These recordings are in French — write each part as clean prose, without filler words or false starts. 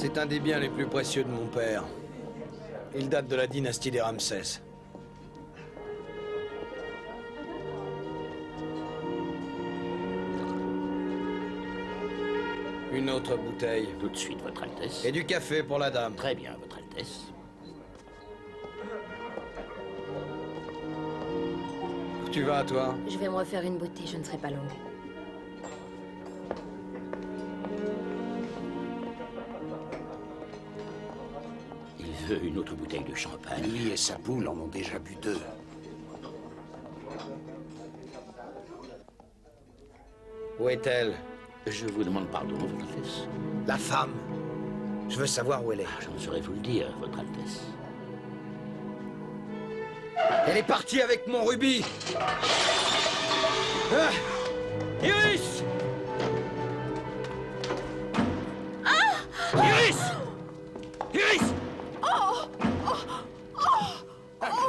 C'est un des biens les plus précieux de mon père. Il date de la dynastie des Ramsès. Une autre bouteille. Tout de suite, Votre Altesse. Et du café pour la dame. Très bien, Votre Altesse. Où tu vas, toi? Je vais me refaire une beauté, je ne serai pas longue. Il veut une autre bouteille de champagne. Lui et sa poule en ont déjà bu 2. Où est-elle? Je vous demande pardon, Votre Altesse. La femme. Je veux savoir où elle est. Je ne saurais vous le dire, Votre Altesse. Elle est partie avec mon rubis. Ah! Iris! Iris! Iris!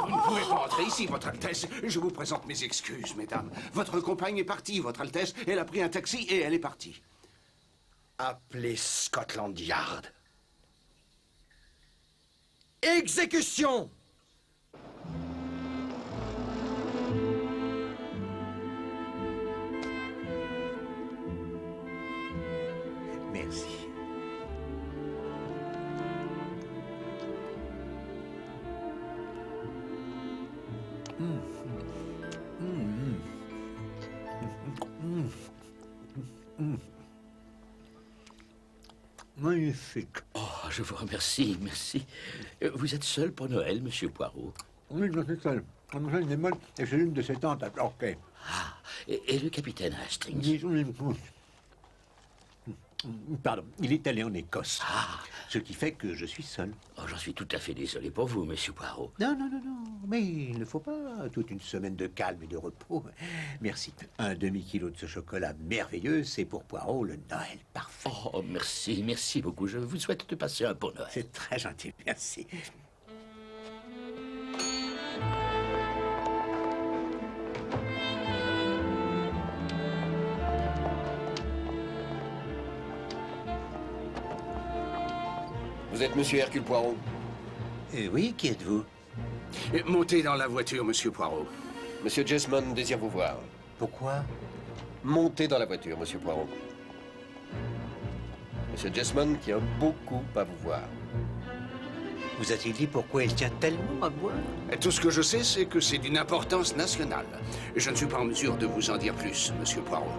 Vous ne pouvez pas entrer ici, Votre Altesse. Je vous présente mes excuses, mesdames. Votre compagne est partie, Votre Altesse. Elle a pris un taxi et elle est partie. Appelez Scotland Yard. Exécution! Merci. Magnifique. Oh, je vous remercie, merci. Vous êtes seul pour Noël, Monsieur Poirot? Oui, je suis seul. Mademoiselle Desmond est chez l'une de ses tantes à Torquay. Ah, et le capitaine Hastings? Pardon, il est allé en Écosse. Ah. Ce qui fait que je suis seul. Oh, j'en suis tout à fait désolé pour vous, Monsieur Poirot. Non, non, non, non. Mais il ne faut pas toute une semaine de calme et de repos. Merci. Un demi-kilo de ce chocolat merveilleux, c'est pour Poirot le Noël parfait. Oh, merci, merci beaucoup. Je vous souhaite de passer un bon Noël. C'est très gentil, merci. Vous êtes Monsieur Hercule Poirot? Oui, qui êtes-vous? Montez dans la voiture, Monsieur Poirot. Monsieur Jesmond désire vous voir. Pourquoi? Montez dans la voiture, Monsieur Poirot. Monsieur Jesmond tient beaucoup à vous voir. Vous a-t-il dit pourquoi il tient tellement à moi? Tout ce que je sais, c'est que c'est d'une importance nationale. Je ne suis pas en mesure de vous en dire plus, Monsieur Poirot.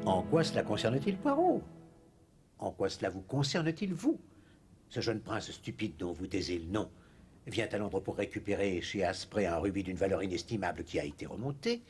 En quoi cela concerne-t-il Poirot? En quoi cela vous concerne-t-il, vous? Ce jeune prince stupide dont vous taisez le nom vient à Londres pour récupérer chez Asprey un rubis d'une valeur inestimable qui a été remonté.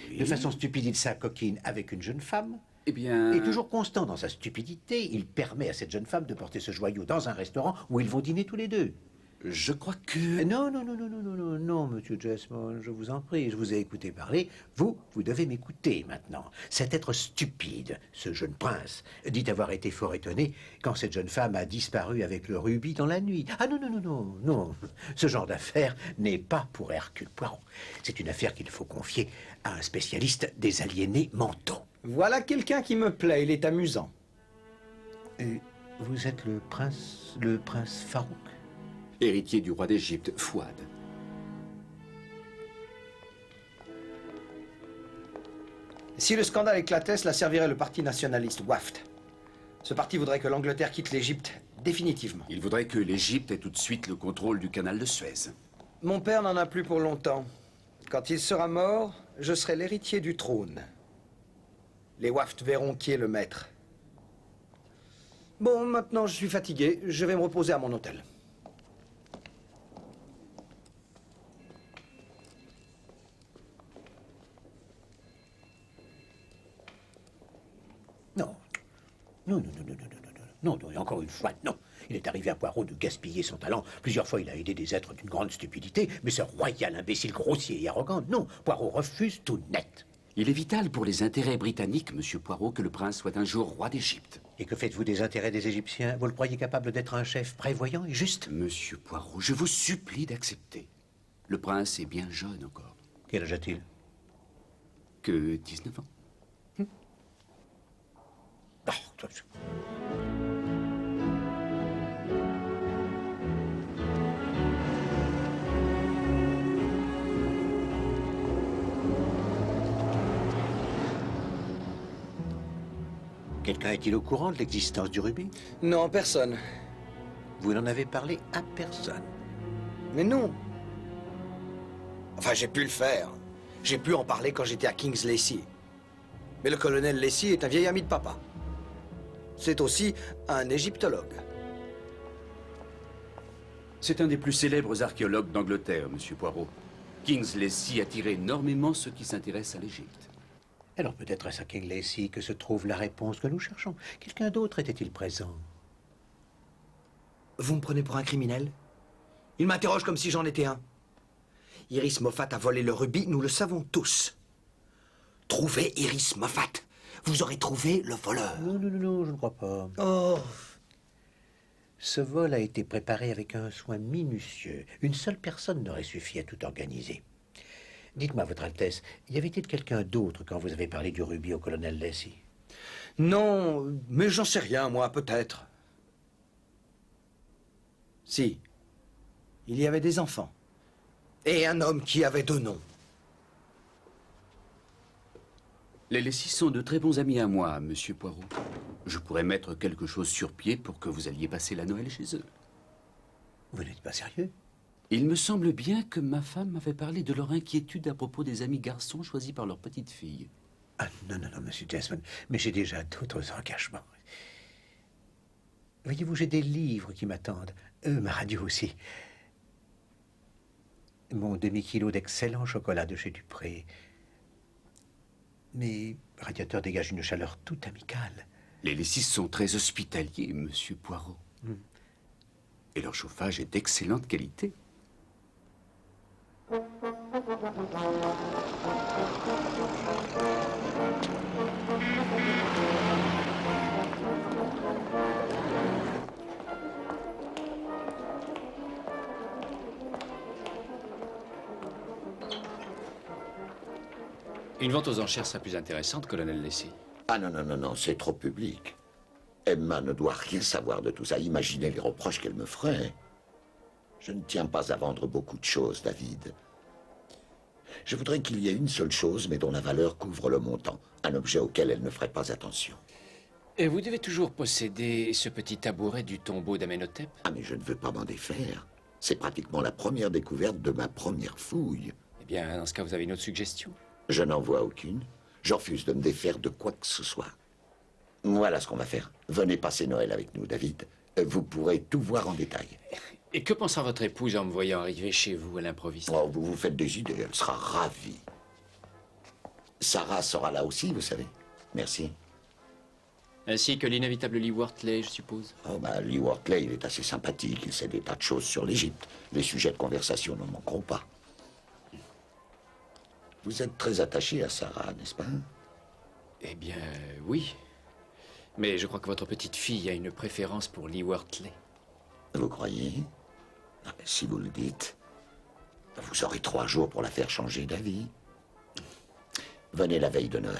Oui. De façon stupide, il s'acoquine avec une jeune femme. Eh bien... Et toujours constant dans sa stupidité, il permet à cette jeune femme de porter ce joyau dans un restaurant où ils vont dîner tous les deux. Je crois que... Non, non, non, non, non, non, non, non, monsieur Jesmond, je vous en prie, je vous ai écouté parler. Vous devez m'écouter maintenant. Cet être stupide, ce jeune prince, dit avoir été fort étonné quand cette jeune femme a disparu avec le rubis dans la nuit. Ah non, non, non, non, non. Ce genre d'affaire n'est pas pour Hercule Poirot. C'est une affaire qu'il faut confier à un spécialiste des aliénés mentaux. Voilà quelqu'un qui me plaît, il est amusant. Vous êtes le prince Farouk? Héritier du roi d'Égypte, Fouad. Si le scandale éclatait, cela servirait le parti nationaliste Waft. Ce parti voudrait que l'Angleterre quitte l'Égypte définitivement. Il voudrait que l'Égypte ait tout de suite le contrôle du canal de Suez. Mon père n'en a plus pour longtemps. Quand il sera mort, je serai l'héritier du trône. Les Waft verront qui est le maître. Bon, maintenant je suis fatigué. Je vais me reposer à mon hôtel. Non. Non, non, non, non, non, non, non, non, non, et encore une fois, non. Il est arrivé à Poirot de gaspiller son talent. Plusieurs fois, il a aidé des êtres d'une grande stupidité, mais ce royal imbécile grossier et arrogant, non. Poirot refuse tout net. Il est vital pour les intérêts britanniques, monsieur Poirot, que le prince soit un jour roi d'Égypte. Et que faites-vous des intérêts des Égyptiens? Vous le croyez capable d'être un chef prévoyant et juste? Monsieur Poirot, je vous supplie d'accepter. Le prince est bien jeune encore. Quel âge a-t-il? Que 19 ans. Oh, toi, quelqu'un est-il au courant de l'existence du rubis? Non, personne. Vous n'en avez parlé à personne. Mais non. Enfin, j'ai pu le faire. J'ai pu en parler quand j'étais à King's Lacey. Mais le colonel Lacey est un vieil ami de papa. C'est aussi un égyptologue. C'est un des plus célèbres archéologues d'Angleterre, monsieur Poirot. King's Lacey attire énormément ceux qui s'intéressent à l'Égypte. Alors peut-être est-ce à King Lacey que se trouve la réponse que nous cherchons. Quelqu'un d'autre était-il présent? Vous me prenez pour un criminel? Il m'interroge comme si j'en étais un. Iris Moffat a volé le rubis, nous le savons tous. Trouvez Iris Moffat. Vous aurez trouvé le voleur. Non, non, non, non, je ne crois pas. Oh. Ce vol a été préparé avec un soin minutieux. Une seule personne n'aurait suffi à tout organiser. Dites-moi, Votre Altesse, y avait-il quelqu'un d'autre quand vous avez parlé du rubis au colonel Lacey? Non, mais j'en sais rien, moi, peut-être. Si. Il y avait des enfants. Et un homme qui avait 2 noms. Les Lacey sont de très bons amis à moi, monsieur Poirot. Je pourrais mettre quelque chose sur pied pour que vous alliez passer la Noël chez eux. Vous n'êtes pas sérieux? Il me semble bien que ma femme m'avait parlé de leur inquiétude à propos des amis garçons choisis par leur petite fille. Ah non, non, non, monsieur Jasmine, mais j'ai déjà d'autres engagements. Voyez-vous, j'ai des livres qui m'attendent. Ma radio aussi. Mon demi-kilo d'excellent chocolat de chez Dupré. Mes radiateurs dégagent une chaleur toute amicale. Les Lacey sont très hospitaliers, monsieur Poirot. Et leur chauffage est d'excellente qualité. Une vente aux enchères serait plus intéressante, colonel Lacey. Ah non, non, non, non, c'est trop public. Emma ne doit rien savoir de tout ça. Imaginez les reproches qu'elle me ferait. Je ne tiens pas à vendre beaucoup de choses, David. Je voudrais qu'il y ait une seule chose, mais dont la valeur couvre le montant. Un objet auquel elle ne ferait pas attention. Et vous devez toujours posséder ce petit tabouret du tombeau d'Amenhotep? Ah, mais je ne veux pas m'en défaire. C'est pratiquement la première découverte de ma première fouille. Eh bien, dans ce cas, vous avez une autre suggestion? Je n'en vois aucune. Je refuse de me défaire de quoi que ce soit. Voilà ce qu'on va faire. Venez passer Noël avec nous, David. Vous pourrez tout voir en détail. Et que pensera votre épouse en me voyant arriver chez vous à l'improviste? Oh, vous vous faites des idées, elle sera ravie. Sarah sera là aussi, vous savez. Merci. Ainsi que l'inévitable Lee Wortley, je suppose. Oh, bah, Lee Wortley, il est assez sympathique. Il sait des tas de choses sur l'Égypte. Les sujets de conversation ne manqueront pas. Vous êtes très attaché à Sarah, n'est-ce pas? Eh bien, oui. Mais je crois que votre petite fille a une préférence pour Lee Wortley. Vous croyez? Ah, ben, si vous le dites, vous aurez 3 jours pour la faire changer d'avis. Venez la veille de Noël.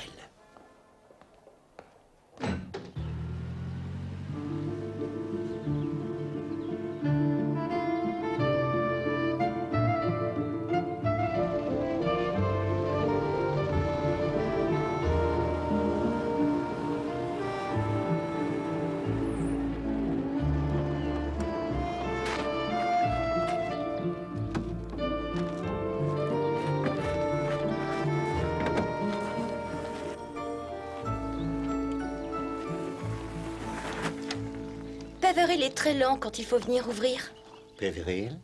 Peveril est très lent quand il faut venir ouvrir. Peveril?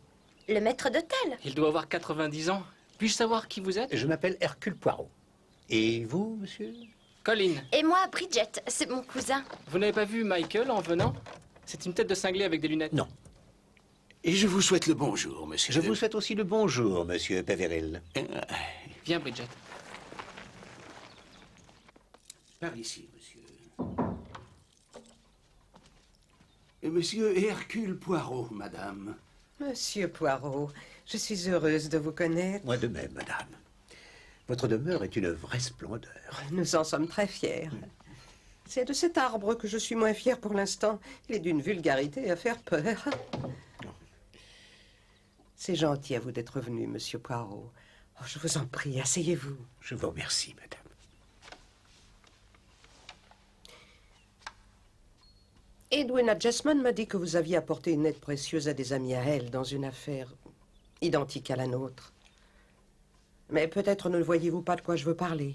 Le maître d'hôtel. Il doit avoir 90 ans. Puis-je savoir qui vous êtes? Je m'appelle Hercule Poirot. Et vous, monsieur? Colin, Et moi, Bridget, c'est mon cousin. vous n'avez pas vu Michael en venant? C'est une tête de cinglé avec des lunettes. Non. Et je vous souhaite le bonjour, monsieur. Je vous souhaite aussi le bonjour, monsieur Peveril. Viens, Bridget. Par ici, monsieur. Et monsieur Hercule Poirot, madame. Monsieur Poirot, je suis heureuse de vous connaître. Moi de même, madame. Votre demeure est une vraie splendeur. Nous en sommes très fiers. C'est de cet arbre que je suis moins fière pour l'instant. Il est d'une vulgarité à faire peur. C'est gentil à vous d'être venu, monsieur Poirot. Oh, je vous en prie, asseyez-vous. Je vous remercie, madame. Edwina Jesmond m'a dit que vous aviez apporté une aide précieuse à des amis à elle dans une affaire identique à la nôtre. Mais peut-être ne voyez-vous pas de quoi je veux parler.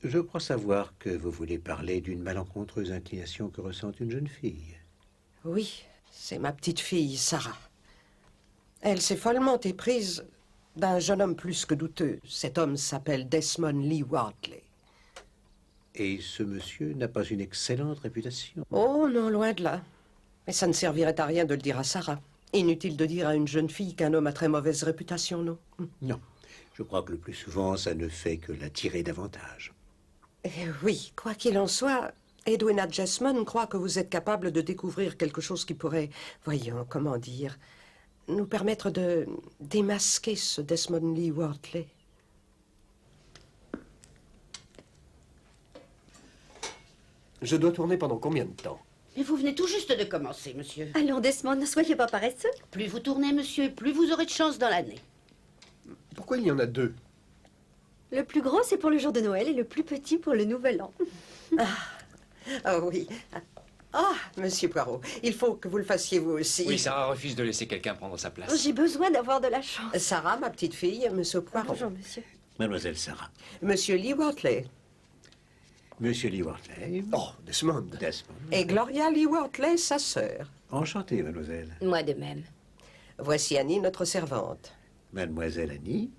Je crois savoir que vous voulez parler d'une malencontreuse inclination que ressent une jeune fille. Oui, c'est ma petite fille, Sarah. Elle s'est follement éprise d'un jeune homme plus que douteux. Cet homme s'appelle Desmond Lee Wortley. Et ce monsieur n'a pas une excellente réputation. Oh non, loin de là. Mais ça ne servirait à rien de le dire à Sarah. Inutile de dire à une jeune fille qu'un homme a très mauvaise réputation, non? Non, je crois que le plus souvent, ça ne fait que l'attirer davantage. Oui, quoi qu'il en soit, Edwina Jesmond croit que vous êtes capable de découvrir quelque chose qui pourrait, voyons, comment dire, nous permettre de démasquer ce Desmond Lee Wortley. Je dois tourner pendant combien de temps? Mais vous venez tout juste de commencer, monsieur. Allons, Desmond, ne soyez pas paresseux. Plus vous tournez, monsieur, et plus vous aurez de chance dans l'année. Pourquoi il y en a deux? Le plus grand, c'est pour le jour de Noël et le plus petit pour le Nouvel An. Ah oui. Ah, monsieur Poirot, il faut que vous le fassiez vous aussi. Oui, Sarah refuse de laisser quelqu'un prendre sa place. J'ai besoin d'avoir de la chance. Sarah, ma petite fille, monsieur Poirot. Bonjour, monsieur. Mademoiselle Sarah. Monsieur Lee Wortley. Monsieur Lee Wortley. Oh, Desmond. Desmond. Et Gloria Lee Wortley, sa sœur. Enchanté, mademoiselle. Moi de même. Voici Annie, notre servante. Mademoiselle Annie.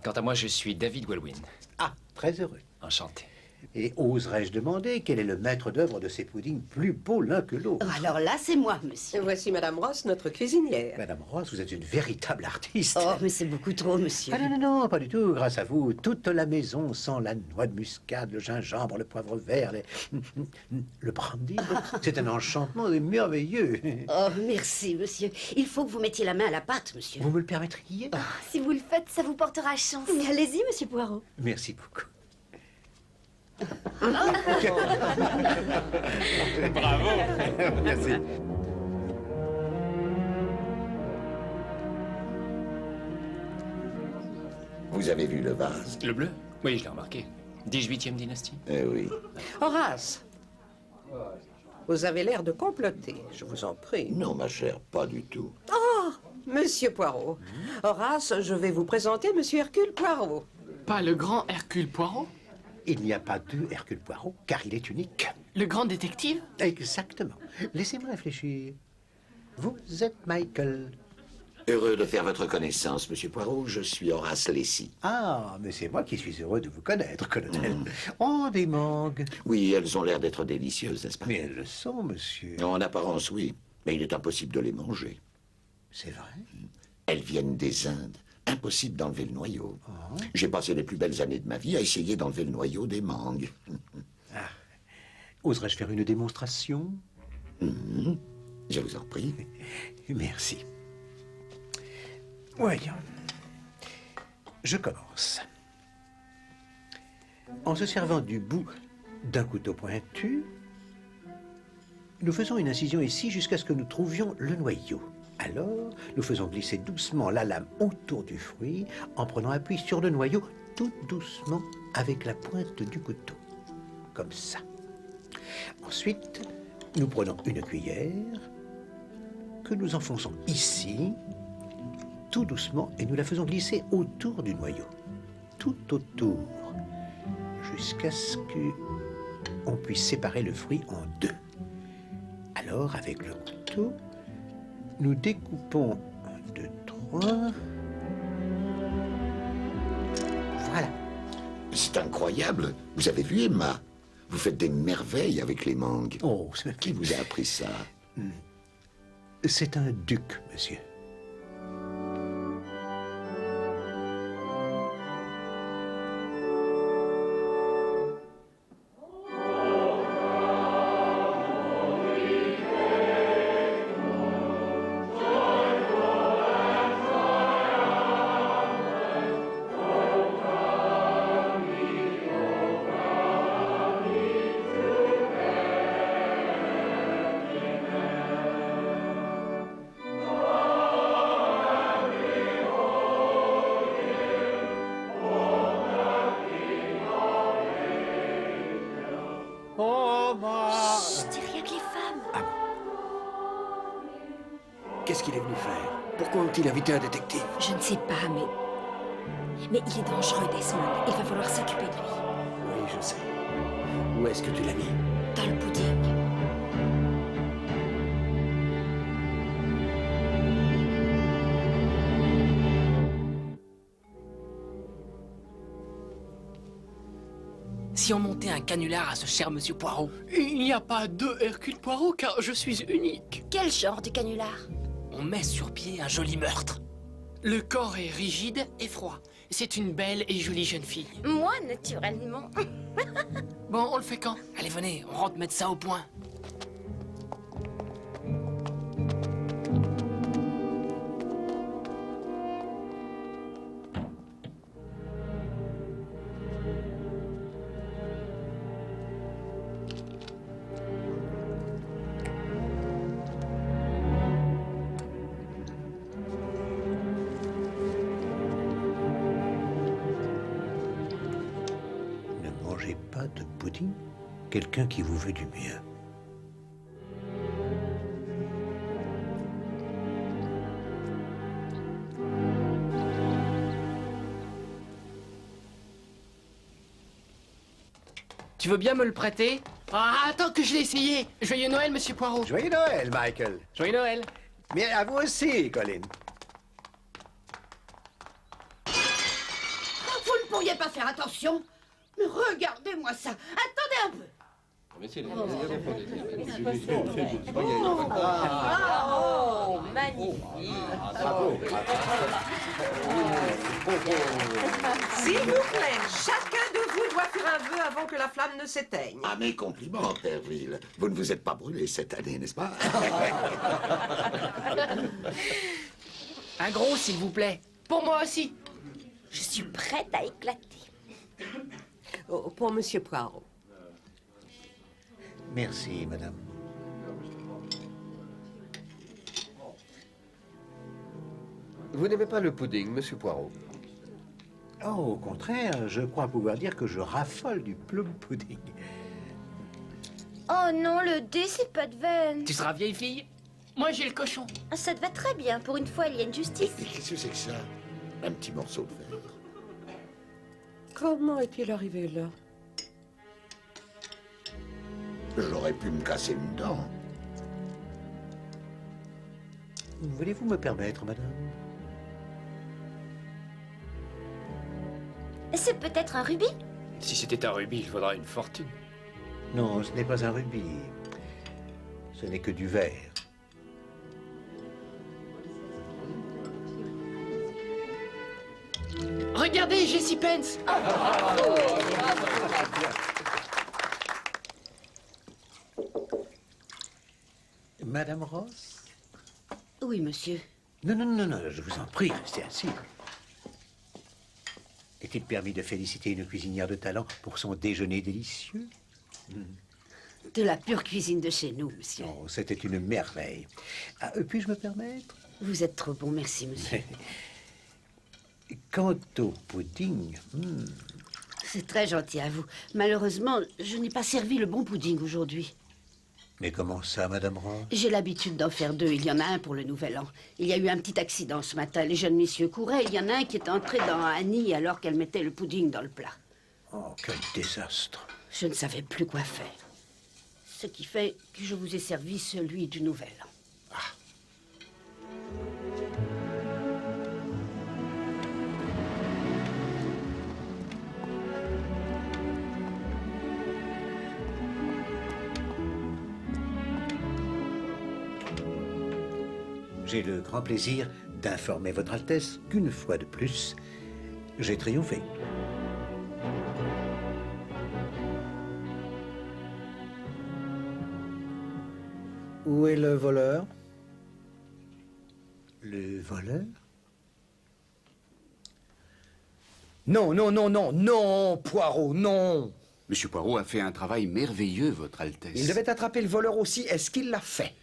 Quant à moi, je suis David Welwyn. Ah, très heureux. Enchanté. Et oserais-je demander quel est le maître d'œuvre de ces puddings plus beaux l'un que l'autre? Oh, alors là, c'est moi, monsieur. Voici Madame Ross, notre cuisinière. Madame Ross, vous êtes une véritable artiste. Oh, mais c'est beaucoup trop, monsieur. Ah non, non, non, pas du tout. Grâce à vous, toute la maison sent la noix de muscade, le gingembre, le poivre vert, le brandy. C'est un enchantement merveilleux. Oh, merci, monsieur. Il faut que vous mettiez la main à la pâte, monsieur. Vous me le permettriez? Si vous le faites, ça vous portera chance. Mais allez-y, monsieur Poirot. Merci beaucoup. Bravo. Merci. Vous avez vu le vase? Le bleu? Oui, je l'ai remarqué. 18e dynastie. Eh oui. Horace, vous avez l'air de comploter, je vous en prie. Non, ma chère, pas du tout. Oh, monsieur Poirot. Horace, je vais vous présenter monsieur Hercule Poirot. Pas le grand Hercule Poirot? Il n'y a pas deux Hercule Poirot, car il est unique. Le grand détective? Exactement. Laissez-moi réfléchir. Vous êtes Michael. Heureux de faire votre connaissance, monsieur Poirot. Je suis Horace Lacey. Ah, mais c'est moi qui suis heureux de vous connaître, colonel. Oh, des mangues. Oui, elles ont l'air d'être délicieuses, n'est-ce pas? Mais elles le sont, monsieur. En apparence, oui. Mais il est impossible de les manger. C'est vrai? Elles viennent des Indes. Impossible d'enlever le noyau. J'ai passé les plus belles années de ma vie à essayer d'enlever le noyau des mangues. Oserais-je faire une démonstration? Je vous en prie. Merci. Voyons. Je commence. En se servant du bout d'un couteau pointu, nous faisons une incision ici jusqu'à ce que nous trouvions le noyau. Alors, nous faisons glisser doucement la lame autour du fruit en prenant appui sur le noyau tout doucement avec la pointe du couteau. Comme ça. Ensuite, nous prenons une cuillère que nous enfonçons ici, tout doucement, et nous la faisons glisser autour du noyau. Tout autour. Jusqu'à ce qu'on puisse séparer le fruit en deux. Alors, avec le couteau, nous découpons 1, 2, 3. Voilà. C'est incroyable. Vous avez vu, Emma? Vous faites des merveilles avec les mangues. Oh, qui vous a appris ça? C'est un duc, monsieur. Chut, dis rien que les femmes. Qu'est-ce qu'il est venu faire? Pourquoi ont-ils invité un détective? Je ne sais pas, mais il est dangereux, Desmond. Il va falloir s'occuper de lui. Oui, je sais. Où est-ce que tu l'as mis? Dans le pudding. Si on montait un canular à ce cher monsieur Poirot. Il n'y a pas deux Hercule Poirot, car je suis unique. Quel genre de canular? On met sur pied un joli meurtre. Le corps est rigide et froid. C'est une belle et jolie jeune fille. Moi, naturellement. Bon, on le fait quand? Allez, venez, on rentre mettre ça au point. Ne mangez pas de pudding? Quelqu'un qui vous veut du bien. Tu veux bien me le prêter? Ah, attends que je l'ai essayé. Joyeux Noël, monsieur Poirot. Joyeux Noël, Michael. Joyeux Noël. Mais à vous aussi, Colin. Vous ne pourriez pas faire attention? Mais regardez-moi ça. Attendez un peu. Oh, magnifique. S'il vous plaît, chacun de vous doit faire un vœu avant que la flamme ne s'éteigne. À mes compliments, Perville. Vous ne vous êtes pas brûlé cette année, n'est-ce pas? Un gros, s'il vous plaît. Pour moi aussi. Je suis prête à éclater. Oh, pour Monsieur Poirot. Merci, madame. Vous n'aimez pas le pudding, monsieur Poirot? Oh, au contraire, je crois pouvoir dire que je raffole du plum pudding. Oh non, le dé, c'est pas de veine. Tu seras vieille fille? Moi, j'ai le cochon. Ça te va très bien. Pour une fois, il y a une justice. Et qu'est-ce que c'est que ça? Un petit morceau de verre. Comment est-il arrivé là? J'aurais pu me casser une dent. Voulez-vous me permettre, madame? C'est peut-être un rubis? Si c'était un rubis, il faudra une fortune. Non, ce n'est pas un rubis. Ce n'est que du verre. Regardez, Jessie Pence. Madame Ross? Oui, monsieur. Non, non, non, non, je vous en prie, restez assis. Est-il permis de féliciter une cuisinière de talent pour son déjeuner délicieux? De la pure cuisine de chez nous, monsieur. Oh, c'était une merveille. Ah, puis-je me permettre? Vous êtes trop bon, merci, monsieur. Quant au pudding... C'est très gentil à vous. Malheureusement, je n'ai pas servi le bon pudding aujourd'hui. Mais comment ça, Madame Ross? J'ai l'habitude d'en faire deux. Il y en a un pour le Nouvel An. Il y a eu un petit accident ce matin. Les jeunes messieurs couraient. Il y en a un qui est entré dans Annie alors qu'elle mettait le pudding dans le plat. Oh, quel désastre. Je ne savais plus quoi faire. Ce qui fait que je vous ai servi celui du Nouvel An. j'ai le grand plaisir d'informer Votre Altesse qu'une fois de plus, j'ai triomphé. Où est le voleur? Le voleur? Non, non, non, non, non, Poirot, non. Monsieur Poirot a fait un travail merveilleux, Votre Altesse. Il devait attraper le voleur aussi. Est-ce qu'il l'a fait?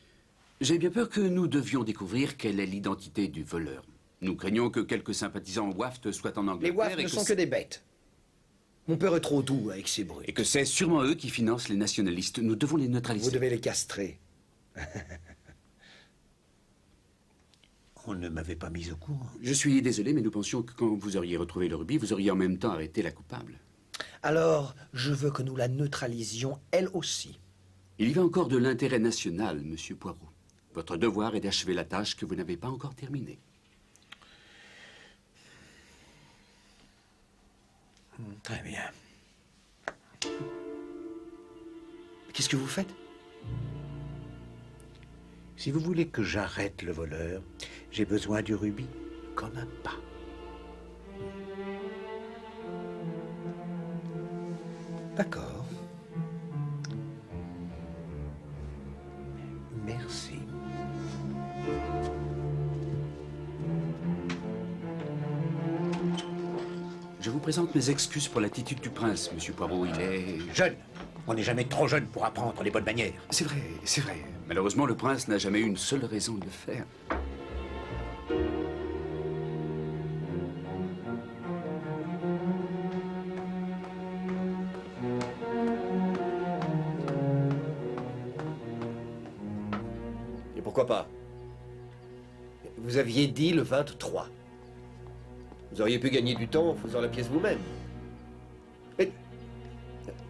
J'ai bien peur que nous devions découvrir quelle est l'identité du voleur. Nous craignons que quelques sympathisants WAFT soient en Angleterre. Les WAFT ne sont que des bêtes. Mon père est trop doux avec ses bruits. Et que c'est sûrement eux qui financent les nationalistes. Nous devons les neutraliser. Vous devez les castrer. On ne m'avait pas mis au courant. Je suis désolé, mais nous pensions que quand vous auriez retrouvé le rubis, vous auriez en même temps arrêté la coupable. Alors, je veux que nous la neutralisions, elle aussi. Il y va encore de l'intérêt national, Monsieur Poirot. Votre devoir est d'achever la tâche que vous n'avez pas encore terminée. Très bien. Qu'est-ce que vous faites? Si vous voulez que j'arrête le voleur, j'ai besoin du rubis comme un pas. D'accord. Merci. Je vous présente mes excuses pour l'attitude du prince, Monsieur Poirot. Il est... Jeune. On n'est jamais trop jeune pour apprendre les bonnes manières. C'est vrai, c'est vrai. Malheureusement, le prince n'a jamais eu une seule raison de le faire. Et pourquoi pas? Vous aviez dit le 23. Vous auriez pu gagner du temps en faisant la pièce vous-même. Mais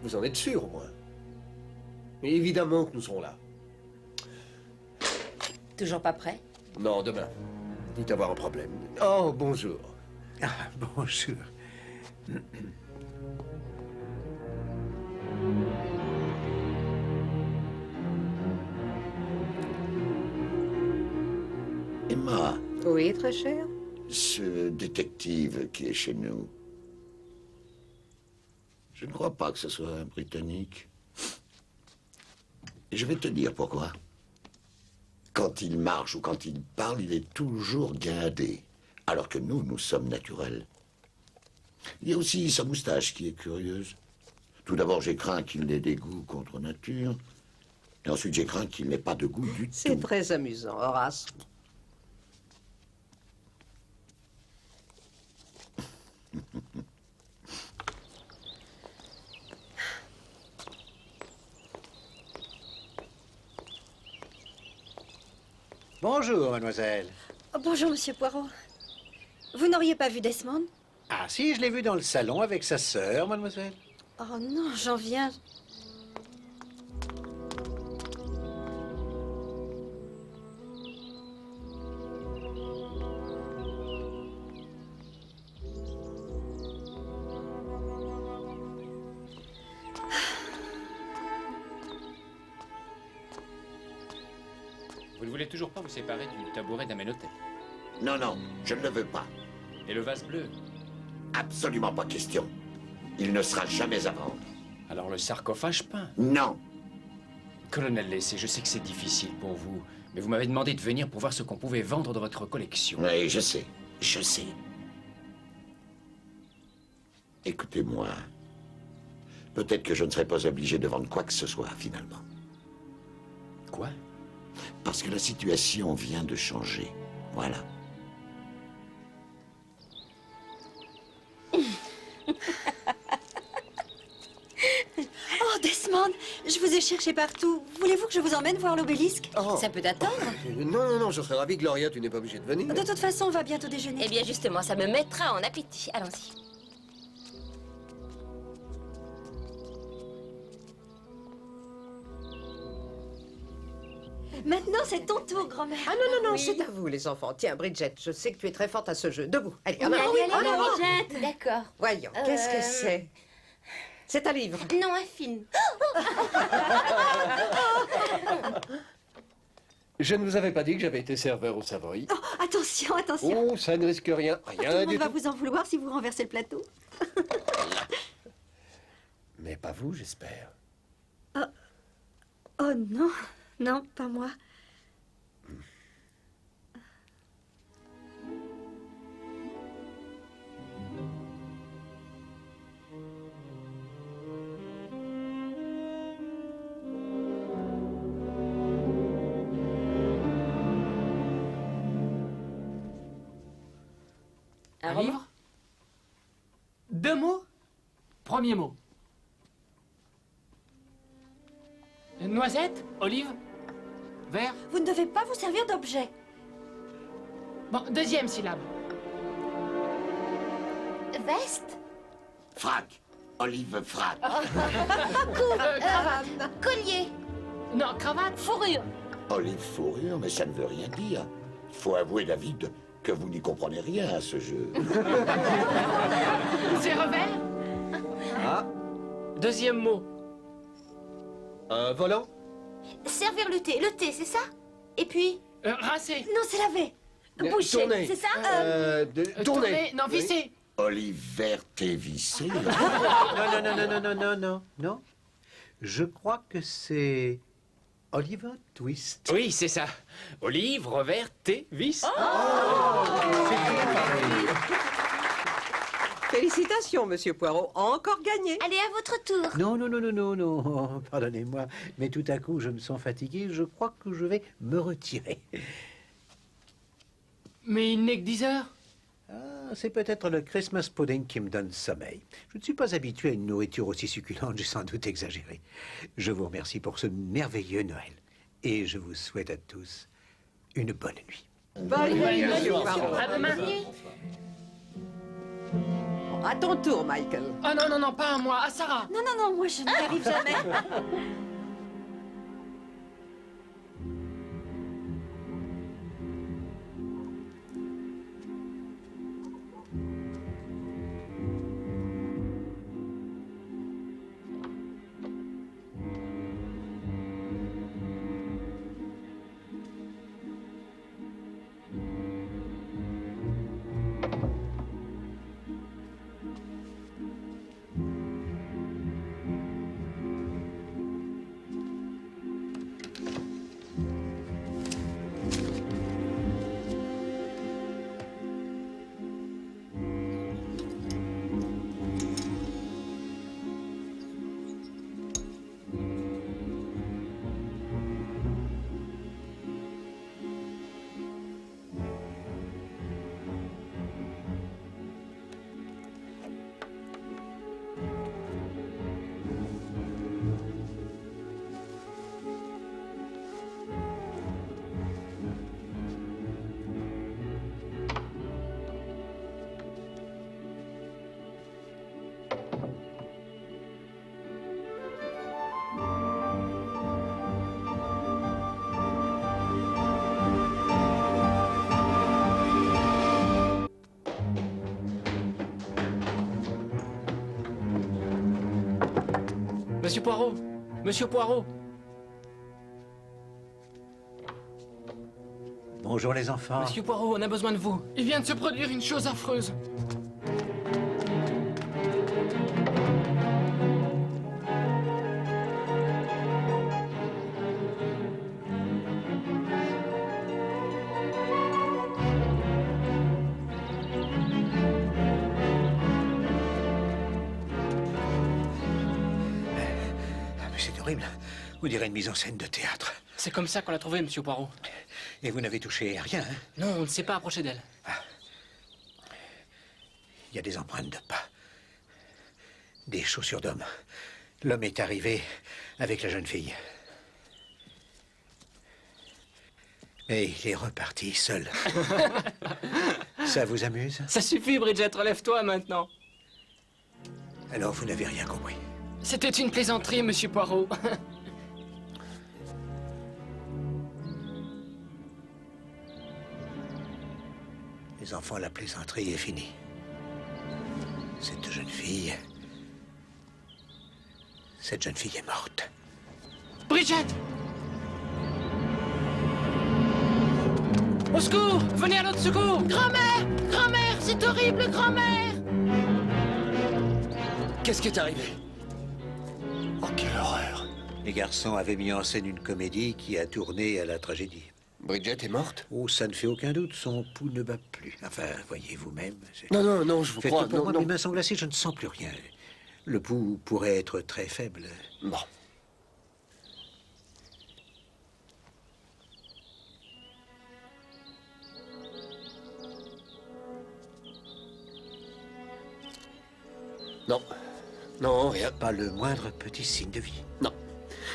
vous en êtes sûr, au moins. Et évidemment que nous serons là. Toujours pas prêt? Non, demain. Dites avoir un problème. Oh, bonjour. Ah, bonjour. Emma, Oui, très cher. ce détective qui est chez nous, je ne crois pas que ce soit un Britannique. Et je vais te dire pourquoi. Quand il marche ou quand il parle, il est toujours guindé, alors que nous, nous sommes naturels. Il y a aussi sa moustache qui est curieuse. Tout d'abord, j'ai craint qu'il ait des goûts contre nature. Et ensuite, j'ai craint qu'il n'ait pas de goût du tout. C'est très amusant, Horace. Bonjour, mademoiselle. Oh, bonjour, monsieur Poirot. Vous n'auriez pas vu Desmond? Ah si, je l'ai vu dans le salon avec sa sœur, mademoiselle. Oh non, j'en viens. Vous ne voulez toujours pas vous séparer du tabouret d'Amenhotep? Non, non, je ne le veux pas. Et le vase bleu? Absolument pas question. Il ne sera jamais à vendre. Alors le sarcophage peint? Non. Colonel Lacey, je sais que c'est difficile pour vous, mais vous m'avez demandé de venir pour voir ce qu'on pouvait vendre de votre collection. Oui, je sais. Je sais. Écoutez-moi. Peut-être que je ne serai pas obligé de vendre quoi que ce soit, finalement. Quoi? Parce que la situation vient de changer. Voilà. Oh, Desmond, je vous ai cherché partout. Voulez-vous que je vous emmène voir l'obélisque? Ça peut attendre. Non, non, non, je serais ravi, Gloria, tu n'es pas obligée de venir. De toute façon, on va bientôt déjeuner. Eh bien, justement, ça me mettra en appétit. Allons-y. Maintenant, c'est ton tour, grand-mère. Ah non, non, non, Oui. c'est à vous, les enfants. Tiens, Bridget, je sais que tu es très forte à ce jeu. Debout. Allez, en Oui, avant. allez, en allez, avant. Bridget. D'accord. Voyons, qu'est-ce que c'est? C'est un livre. Non, un film. Je ne vous avais pas dit que j'avais été serveur au Savoy. Oh, attention, attention. Oh, ça ne risque rien, Tout le rien monde du va tout. vous en vouloir si vous renversez le plateau. Mais pas vous, j'espère. Oh non, non, pas moi. Un livre? 2 mots? Premier mot. Noisette? Olive? Vert? Vous ne devez pas vous servir d'objet. Bon, deuxième syllabe. Veste? Frac. Olive frac. Cravate. Collier? Non, cravate. Fourrure? Olive fourrure, mais ça ne veut rien dire. Faut avouer, David, que vous n'y comprenez rien à ce jeu. C'est revers? Ah, Deuxième mot. un volant? Servir le thé, c'est ça? Et puis? Rincer. Non, c'est laver. Boucher, Tourner. c'est ça? Tourner. Non, visser. Olive verte et vissée. Non, non, non, non, non, non, non, non, non. Je crois que c'est Oliver Twist. Oui, c'est ça. Olive, revers, thé, vis. Félicitations, Monsieur Poirot. Encore gagné. Allez, à votre tour. Non, non, non, non, non, non, pardonnez-moi, mais tout à coup je me sens fatigué, je crois que je vais me retirer. Mais il n'est que 10 heures. Ah, c'est peut-être le Christmas pudding qui me donne sommeil. Je ne suis pas habitué à une nourriture aussi succulente, j'ai sans doute exagéré. Je vous remercie pour ce merveilleux Noël. Et je vous souhaite à tous une bonne nuit. Bonne nuit, Monsieur Poirot. À demain. À ton tour, Michael. Oh non, non, non, pas à moi, à Sarah. Non, non, non, moi je n'y arrive jamais. Monsieur Poirot. Monsieur Poirot. Bonjour les enfants. Monsieur Poirot, on a besoin de vous. Il vient de se produire une chose affreuse. C'est horrible. Vous direz une mise en scène de théâtre. C'est comme ça qu'on l'a trouvée, Monsieur Poirot. Et vous n'avez touché à rien, hein? Non, on ne s'est pas approché d'elle. Il y a des empreintes de pas. Des chaussures d'homme. L'homme est arrivé avec la jeune fille. Et il est reparti seul. Ça vous amuse? Ça suffit, Bridget, relève-toi maintenant. Alors vous n'avez rien compris. C'était une plaisanterie, Monsieur Poirot. Les enfants, la plaisanterie est finie. Cette jeune fille est morte. Bridget! Au secours! Venez à notre secours! Grand-mère! Grand-mère! C'est horrible, grand-mère! Qu'est-ce qui est arrivé? Oh, quelle horreur! Les garçons avaient mis en scène une comédie qui a tourné à la tragédie. Bridget est morte? Oh, ça ne fait aucun doute, son pouls ne bat plus. Enfin, voyez vous-même. Non, je vous Faites crois. pour moi, Non. mes mains sont glacées, je ne sens plus rien. Le pouls pourrait être très faible. Bon. Non. Non, rien. Pas le moindre petit signe de vie. Non.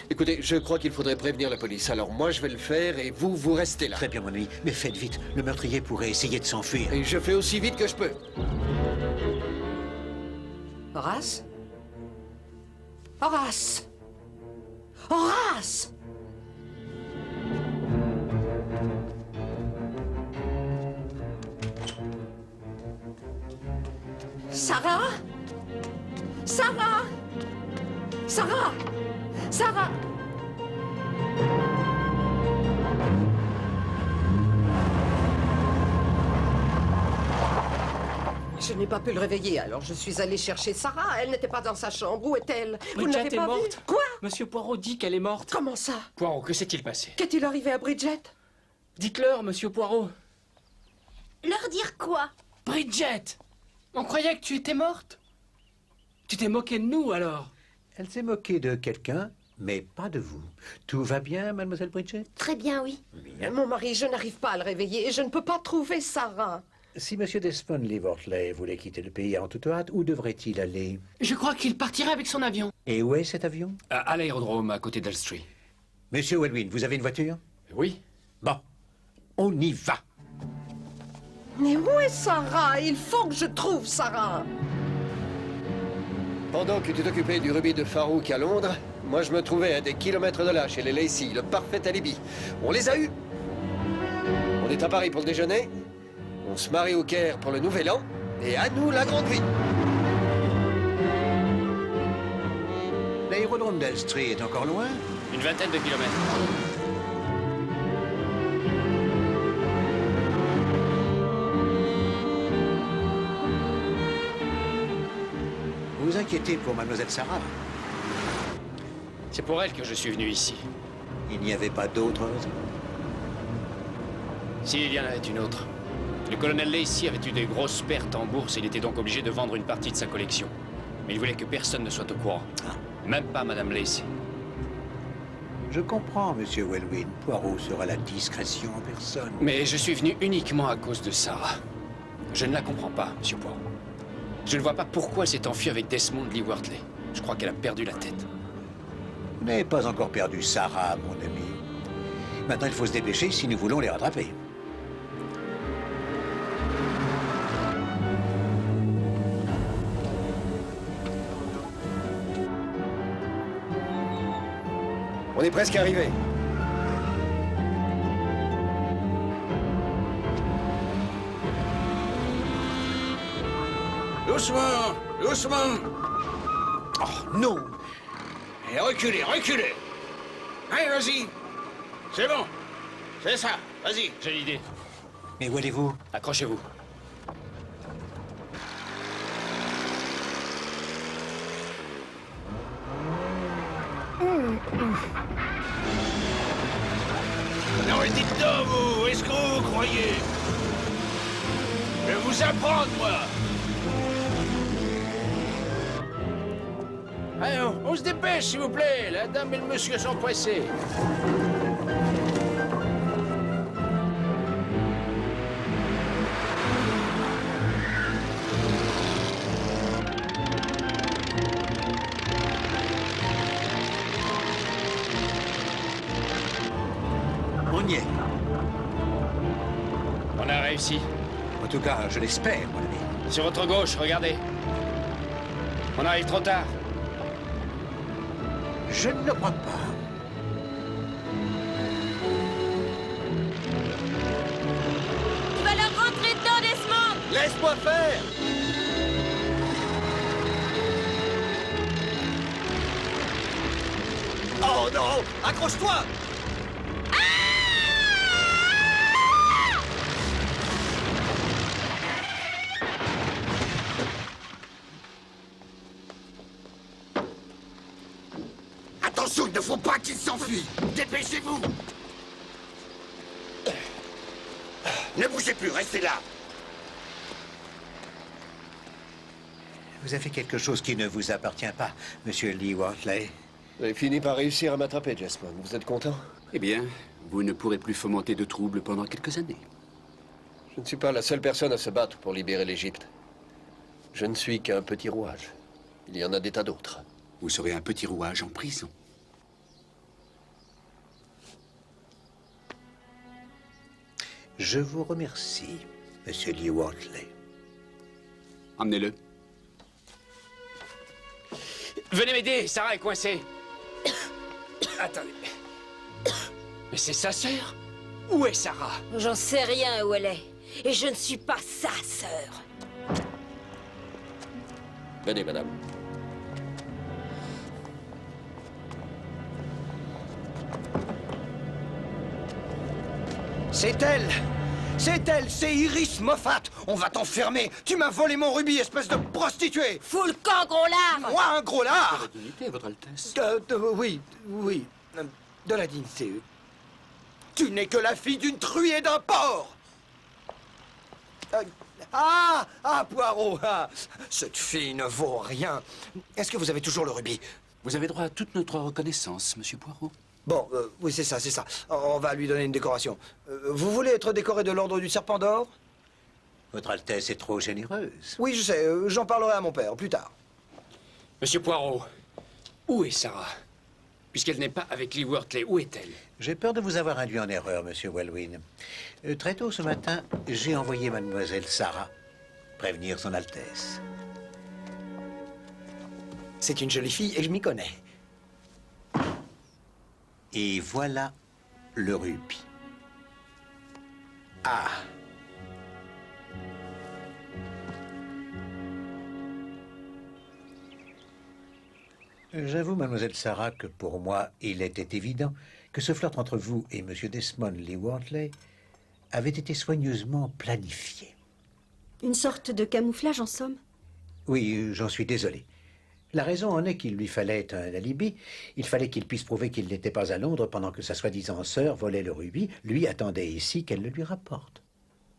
Écoutez, je crois qu'il faudrait prévenir la police. Alors moi, je vais le faire et vous, vous restez là. Très bien, mon ami. Mais faites vite. Le meurtrier pourrait essayer de s'enfuir. Et je fais aussi vite que je peux. Horace? Horace! Horace! Sarah? Sarah? Sarah? Sarah? Je n'ai pas pu le réveiller, alors je suis allée chercher Sarah. Elle n'était pas dans sa chambre. Où est-elle? Vous ne l'avez Bridget est pas morte. vue? Quoi? Monsieur Poirot dit qu'elle est morte. Comment ça? Poirot, que s'est-il passé? Qu'est-il arrivé à Bridget? Dites-leur, monsieur Poirot. Leur dire quoi? Bridget! On croyait que tu étais morte. Tu t'es moqué de nous, alors? Elle s'est moquée de quelqu'un, mais pas de vous. Tout va bien, mademoiselle Bridget? Très bien, oui. Mon mari, je n'arrive pas à le réveiller et je ne peux pas trouver Sarah. Si monsieur Desmond Lee-Wortley voulait quitter le pays en toute hâte, où devrait-il aller? Je crois qu'il partirait avec son avion. Et où est cet avion? À l'aérodrome, à côté d'Elstree. Monsieur Welwyn, vous avez une voiture? Oui. Bon, on y va. Mais où est Sarah? Il faut que je trouve Sarah. Pendant que tu t'occupais du rubis de Farouk à Londres, moi je me trouvais à des kilomètres de là, chez les Lacey, le parfait alibi. On les a eus. On est à Paris pour le déjeuner, on se marie au Caire pour le Nouvel An, et à nous la grande vie. L'aérodrome d'Elstree est encore loin? Une vingtaine de kilomètres. Vous vous inquiétez pour mademoiselle Sarah? C'est pour elle que je suis venu ici. Il n'y avait pas d'autre raison? Si, il y en avait une autre. Le colonel Lacey avait eu des grosses pertes en bourse et il était donc obligé de vendre une partie de sa collection. Mais il voulait que personne ne soit au courant. Même pas Madame Lacey. Je comprends, monsieur Welwyn. Poirot sera la discrétion en personne. Mais je suis venu uniquement à cause de Sarah. Je ne la comprends pas, monsieur Poirot. Je ne vois pas pourquoi elle s'est enfuie avec Desmond Lee-Wortley. Je crois qu'elle a perdu la tête. Vous n'avez pas encore perdu Sarah, mon ami. Maintenant, il faut se dépêcher si nous voulons les rattraper. On est presque arrivé. Doucement, doucement. Oh, non! Et reculez, reculez. Allez, vas-y. C'est bon. C'est ça, vas-y. J'ai l'idée. Mais où allez-vous? Accrochez-vous. Non, mais dites donc, vous, est-ce que vous croyez? Je vais vous apprendre, moi. Allez, on se dépêche, s'il vous plaît. La dame et le monsieur sont pressés. On y est. On a réussi. En tout cas, je l'espère, mon ami. Sur votre gauche, regardez. On arrive trop tard. Je ne le crois pas. Tu vas leur rentrer dedans, Desmond! Laisse-moi faire! Oh non! Accroche-toi! pas qu'il s'enfuit. Dépêchez-vous. Ne bougez plus, restez là. Vous avez fait quelque chose qui ne vous appartient pas, monsieur Lee Wortley. Vous avez fini par réussir à m'attraper, Jesmond. Vous êtes content? Eh bien, vous ne pourrez plus fomenter de troubles pendant quelques années. Je ne suis pas la seule personne à se battre pour libérer l'Égypte. Je ne suis qu'un petit rouage. Il y en a des tas d'autres. Vous serez un petit rouage en prison. Je vous remercie, monsieur Lee Wortley. Emmenez-le. Venez m'aider, Sarah est coincée. Attendez. Mais c'est sa sœur? Où est Sarah? J'en sais rien où elle est. Et je ne suis pas sa sœur. Venez, madame. C'est elle! C'est elle! C'est Iris Moffat! On va t'enfermer! Tu m'as volé mon rubis, espèce de prostituée! Fous le camp, gros lard! Moi, un gros lard! De la dignité, Votre Altesse. Oui, de la dignité. Tu n'es que la fille d'une truie et d'un porc! Poirot! Cette fille ne vaut rien. Est-ce que vous avez toujours le rubis? Vous avez droit à toute notre reconnaissance, Monsieur Poirot. Bon, oui, c'est ça. On va lui donner une décoration. Vous voulez être décoré de l'ordre du Serpent d'Or? Votre Altesse est trop généreuse. Oui, je sais. J'en parlerai à mon père, plus tard. Monsieur Poirot, où est Sarah? Puisqu'elle n'est pas avec Lee Wortley, où est-elle? J'ai peur de vous avoir induit en erreur, monsieur Welwyn. Très tôt ce matin, j'ai envoyé mademoiselle Sarah prévenir son Altesse. C'est une jolie fille et je m'y connais. Et voilà le rubis. Ah. J'avoue, mademoiselle Sarah, que pour moi, il était évident que ce flirt entre vous et monsieur Desmond Lee Wortley avait été soigneusement planifié. Une sorte de camouflage, en somme? Oui, j'en suis désolé. La raison en est qu'il lui fallait un alibi. Il fallait qu'il puisse prouver qu'il n'était pas à Londres pendant que sa soi-disant sœur volait le rubis. Lui attendait ici qu'elle le lui rapporte.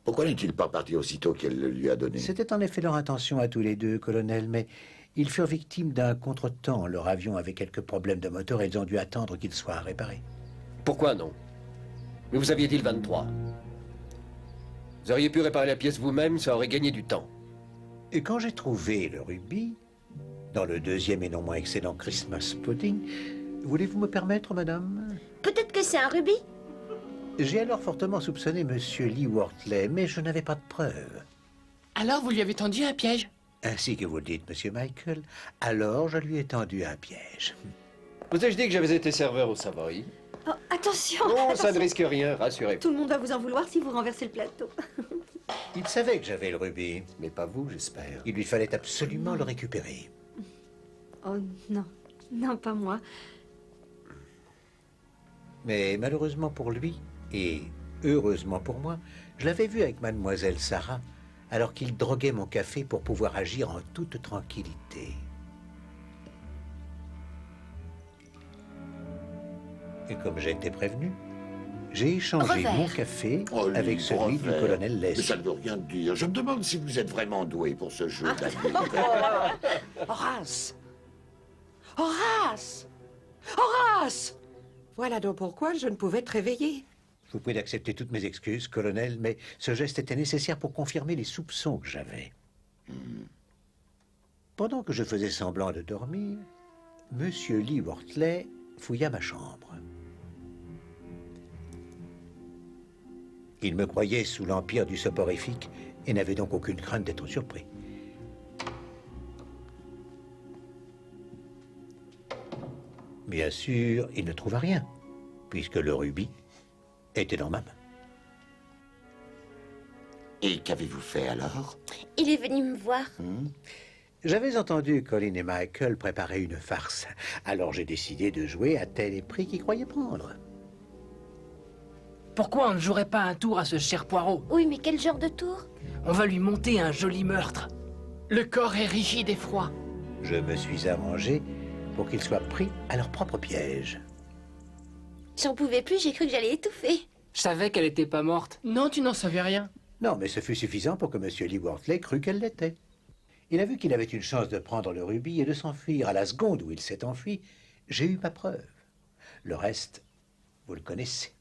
Pourquoi n'est-il pas parti aussitôt qu'elle le lui a donné? C'était en effet leur intention à tous les deux, colonel, mais ils furent victimes d'un contretemps. Leur avion avait quelques problèmes de moteur et ils ont dû attendre qu'il soit réparé. Pourquoi non? Mais vous aviez dit le 23. Vous auriez pu réparer la pièce vous-même, ça aurait gagné du temps. Et quand j'ai trouvé le rubis, dans le deuxième et non moins excellent Christmas pudding, voulez-vous me permettre, madame? Peut-être que c'est un rubis. J'ai alors fortement soupçonné monsieur Lee Wortley, mais je n'avais pas de preuves. Alors vous lui avez tendu un piège? Ainsi que vous le dites, monsieur Michael, alors je lui ai tendu un piège. Vous ai-je dit que j'avais été serveur au Savoy? Oh, attention! Non, attention. ça ne risque rien, rassurez-vous. Tout le monde va vous en vouloir si vous renversez le plateau. Il savait que j'avais le rubis. Mais pas vous, j'espère. Il lui fallait absolument le récupérer. Oh non, non, pas moi. Mais malheureusement pour lui, et heureusement pour moi, je l'avais vu avec mademoiselle Sarah, alors qu'il droguait mon café pour pouvoir agir en toute tranquillité. Et comme j'ai été prévenu, j'ai échangé mon café avec celui du colonel Leslie. Mais ça ne veut rien dire. Je me demande si vous êtes vraiment doué pour ce jeu, David. Horace! Horace! Horace! Voilà donc pourquoi je ne pouvais te réveiller. Vous pouvez accepter toutes mes excuses, colonel, mais ce geste était nécessaire pour confirmer les soupçons que j'avais. Pendant que je faisais semblant de dormir, monsieur Lee Wortley fouilla ma chambre. Il me croyait sous l'empire du soporifique et n'avait donc aucune crainte d'être surpris. Bien sûr, il ne trouva rien, puisque le rubis était dans ma main. Et qu'avez-vous fait alors? Il est venu me voir. J'avais entendu Colin et Michael préparer une farce. Alors j'ai décidé de jouer à tel prix qu'ils croyaient prendre. Pourquoi on ne jouerait pas un tour à ce cher Poirot? Oui, mais quel genre de tour? On va lui monter un joli meurtre. Le corps est rigide et froid. Je me suis arrangé pour qu'ils soient pris à leur propre piège. J'en pouvais plus, j'ai cru que j'allais étouffer. Je savais qu'elle était pas morte. Non, tu n'en savais rien. Non, mais ce fut suffisant pour que M. Lee Wortley crût qu'elle l'était. Il a vu qu'il avait une chance de prendre le rubis et de s'enfuir. À la seconde où il s'est enfui, j'ai eu ma preuve. Le reste, vous le connaissez.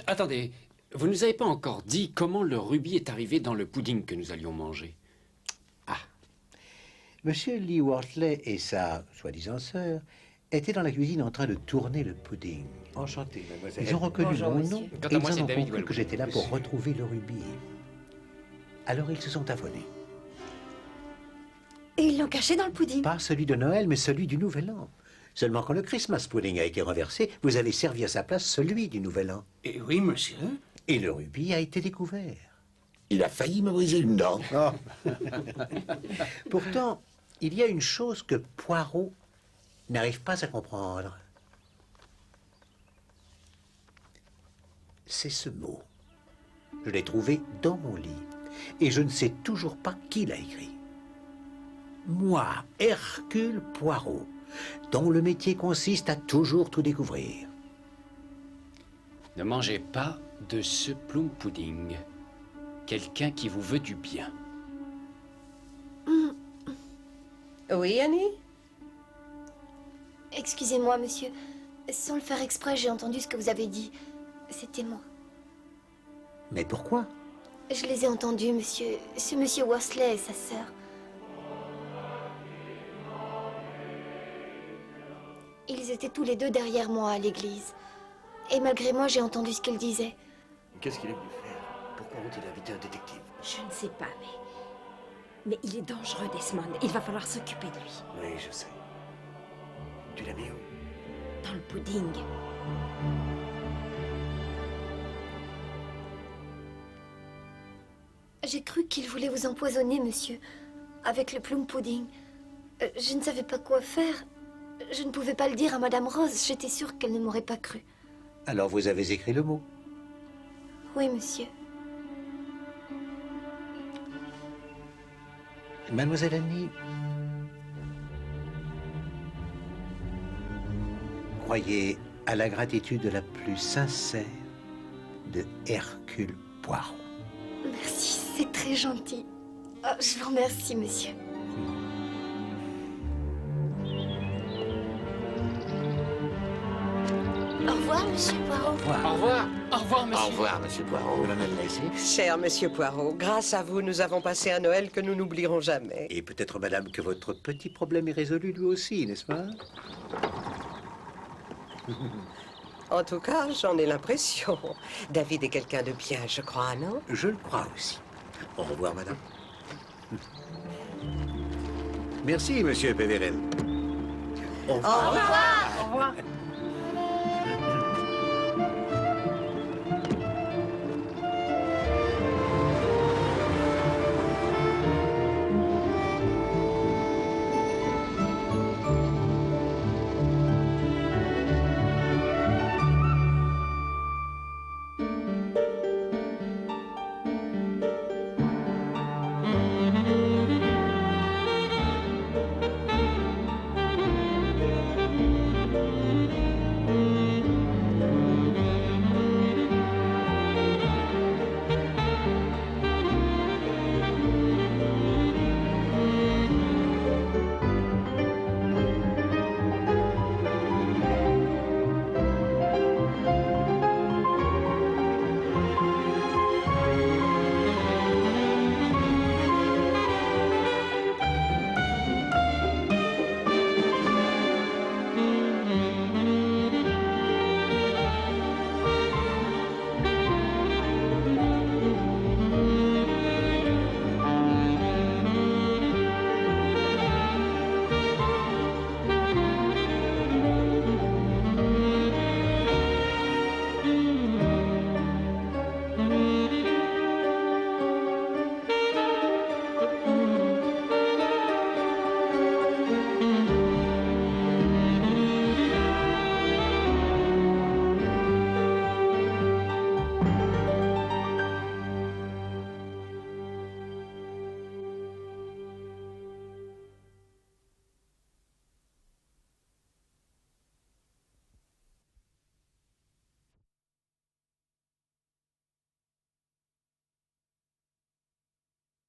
Attendez, vous ne nous avez pas encore dit comment le rubis est arrivé dans le pudding que nous allions manger. Monsieur Lee Wortley et sa soi-disant sœur étaient dans la cuisine en train de tourner le pudding. Enchanté, mademoiselle. Ils ont reconnu Bonjour, mon monsieur. nom Quant et à ils moi, en c'est ont David compris Wellwood. que j'étais là pour retrouver le rubis. Alors ils se sont affolés. Et ils l'ont caché dans le pudding. Pas celui de Noël, mais celui du Nouvel An. Seulement quand le Christmas pudding a été renversé, vous avez servi à sa place celui du Nouvel An. Et oui, monsieur. Et le rubis a été découvert. Il a failli me briser une dent. Oh. Pourtant, il y a une chose que Poirot n'arrive pas à comprendre. C'est ce mot. Je l'ai trouvé dans mon lit. Et je ne sais toujours pas qui l'a écrit. Moi, Hercule Poirot, dont le métier consiste à toujours tout découvrir. Ne mangez pas de ce plum pudding. Quelqu'un qui vous veut du bien. Oui, Annie? Excusez-moi, monsieur. Sans le faire exprès, j'ai entendu ce que vous avez dit. C'était moi. Mais pourquoi? Je les ai entendus, monsieur. Ce monsieur Worsley et sa sœur. Ils étaient tous les deux derrière moi à l'église. Et malgré moi, j'ai entendu ce qu'ils disaient. Qu'est-ce qu'il est venu faire? Pourquoi ont-ils invité un détective? Je ne sais pas, mais il est dangereux, Desmond. Il va falloir s'occuper de lui. Oui, je sais. Tu l'as mis où? Dans le pudding. J'ai cru qu'il voulait vous empoisonner, monsieur. Avec le plum pudding. Je ne savais pas quoi faire. Je ne pouvais pas le dire à Madame Rose. J'étais sûre qu'elle ne m'aurait pas cru. Alors vous avez écrit le mot. Oui, monsieur. Mademoiselle Annie, croyez à la gratitude la plus sincère de Hercule Poirot. Merci, c'est très gentil. Oh, je vous remercie, monsieur. Au revoir, monsieur Poirot. Au revoir. Au revoir, monsieur. Au revoir, monsieur Poirot. Cher monsieur Poirot, grâce à vous, nous avons passé un Noël que nous n'oublierons jamais. Et peut-être, madame, que votre petit problème est résolu lui aussi, n'est-ce pas? En tout cas, j'en ai l'impression. David est quelqu'un de bien, je crois, non? Je le crois aussi. Au revoir, madame. Merci, monsieur Peverel. Au revoir. Au revoir.